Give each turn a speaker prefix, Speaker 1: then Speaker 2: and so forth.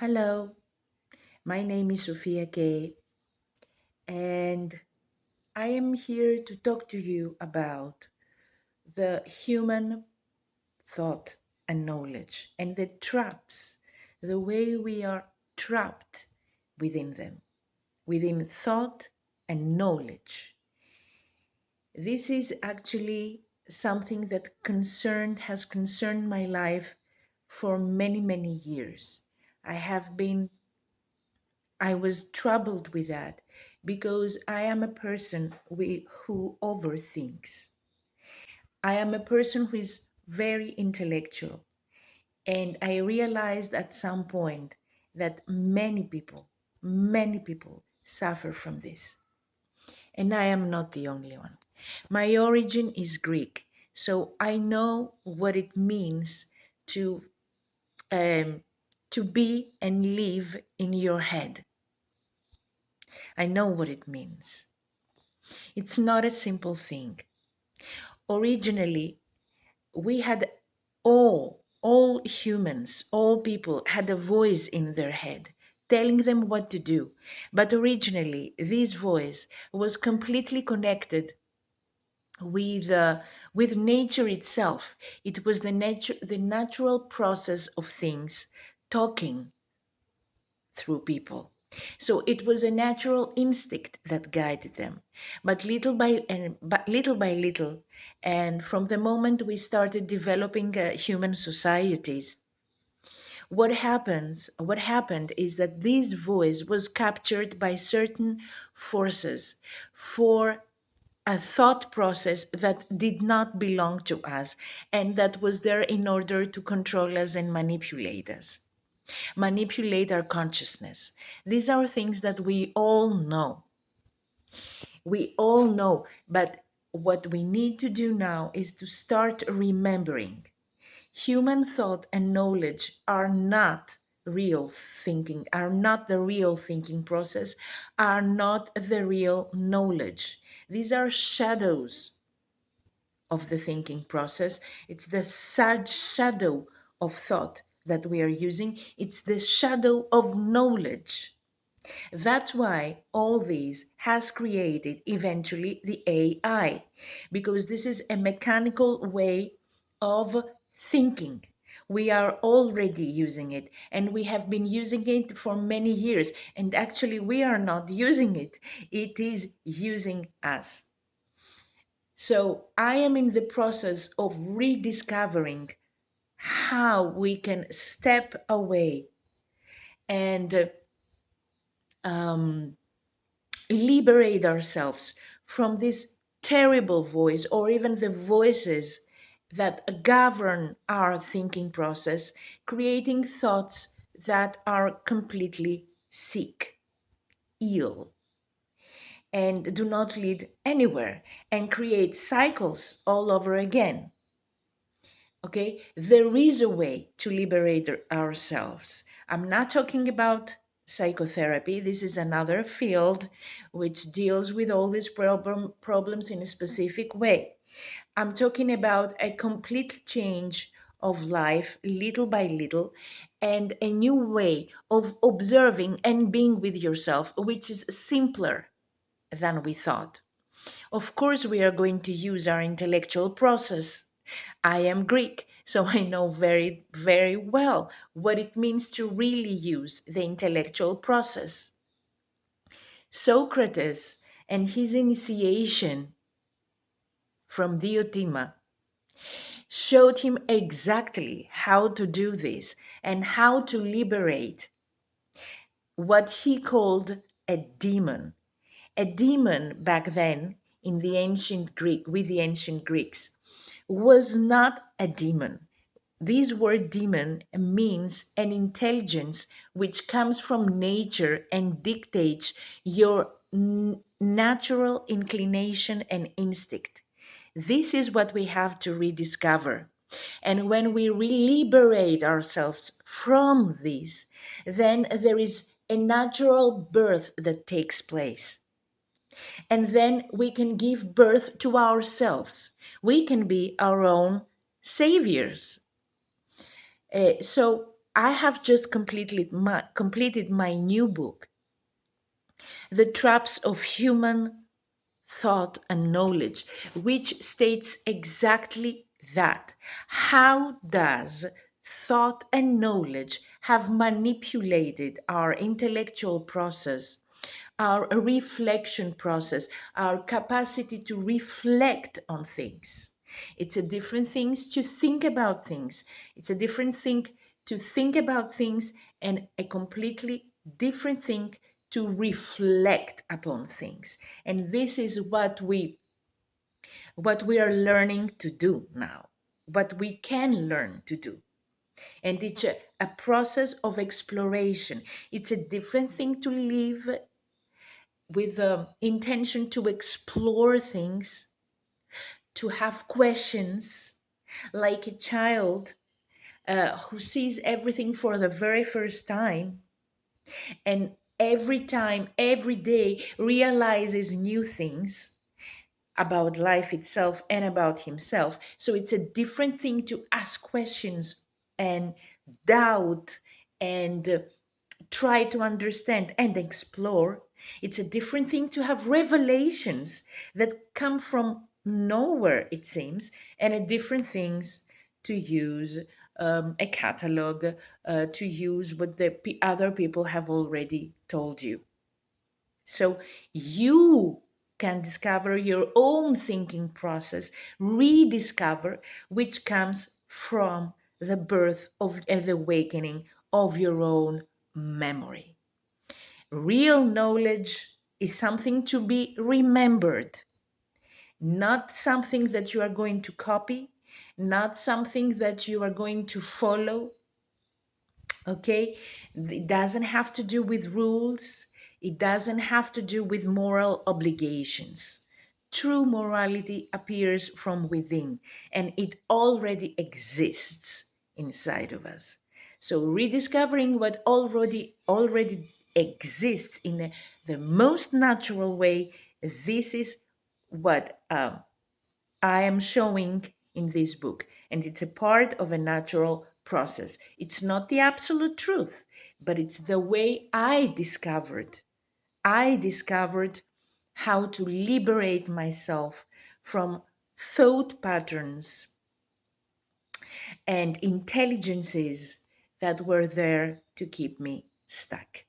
Speaker 1: Hello, my name is Sophia Kay, and I am here to talk to you about the human thought and knowledge and the traps, the way we are trapped within them, within thought and knowledge. This is actually something that has concerned my life for many, many years. I have been I was troubled with that because I am a person who overthinks. I am a person who is very intellectual. And I realized at some point that many people suffer from this. And I am not the only one. My origin is Greek. So I know what it means to, um, to be and live in your head. I know what it means. It's not a simple thing. Originally, we had all humans, all people had a voice in their head telling them what to do. But originally, this voice was completely connected with with nature itself. It was the natural process of things talking through people. So it was a natural instinct that guided them. But little by little, and from the moment we started developing human societies, what happened is that this voice was captured by certain forces for a thought process that did not belong to us and that was there in order to control us and manipulate our consciousness. These are things that we all know. We all know, but what we need to do now is to start remembering. Human thought and knowledge are not not the real thinking process, are not the real knowledge. These are shadows of the thinking process. It's the sad shadow of thought that we are using. It's the shadow of knowledge. That's why all this has created eventually the AI, because this is a mechanical way of thinking. We are already using it and we have been using it for many years. And actually, we are not using it, it is using us. So I am in the process of rediscovering how we can step away and um, liberate ourselves from this terrible voice or even the voices that govern our thinking process, creating thoughts that are completely sick, ill, and do not lead anywhere and create cycles all over again. Okay, there is a way to liberate ourselves. I'm not talking about psychotherapy. This is another field which deals with all these problems in a specific way. I'm talking about a complete change of life, little by little, and a new way of observing and being with yourself, which is simpler than we thought. Of course, we are going to use our intellectual process. I am Greek, so I know very, very well what it means to really use the intellectual process. Socrates and his initiation from Diotima showed him exactly how to do this and how to liberate what he called a demon. A demon back then in the ancient Greek, with the ancient Greeks, was not a demon. This word demon means an intelligence which comes from nature and dictates your natural inclination and instinct. This is what we have to rediscover. And when we liberate ourselves from this, then there is a natural birth that takes place. And then we can give birth to ourselves. We can be our own saviors. So I have just completed my new book, The Traps of Human Thought and Knowledge, which states exactly that. How does thought and knowledge have manipulated our intellectual process, our reflection process, our capacity to reflect on things? It's a different thing to think about things. It's a different thing to think about things, and a completely different thing to reflect upon things. And this is what we are learning to do now, what we can learn to do. And it's a process of exploration. It's a different thing to live with the intention to explore things, to have questions, like a child who sees everything for the very first time, and every time, every day, realizes new things about life itself and about himself. So it's a different thing to ask questions and doubt and try to understand and explore. It's a different thing to have revelations that come from nowhere, it seems, and a different things to use a catalog, to use what the other people have already told you. So you can discover your own thinking process, rediscover, which comes from the birth of and the awakening of your own memory. Real knowledge is something to be remembered, not something that you are going to copy, not something that you are going to follow. Okay, it doesn't have to do with rules, it doesn't have to do with moral obligations. True morality appears from within, and it already exists inside of us. So rediscovering what already exists in the most natural way, this is what I am showing in this book, and it's a part of a natural process. It's not the absolute truth, but it's the way I discovered. I discovered how to liberate myself from thought patterns and intelligences that were there to keep me stuck.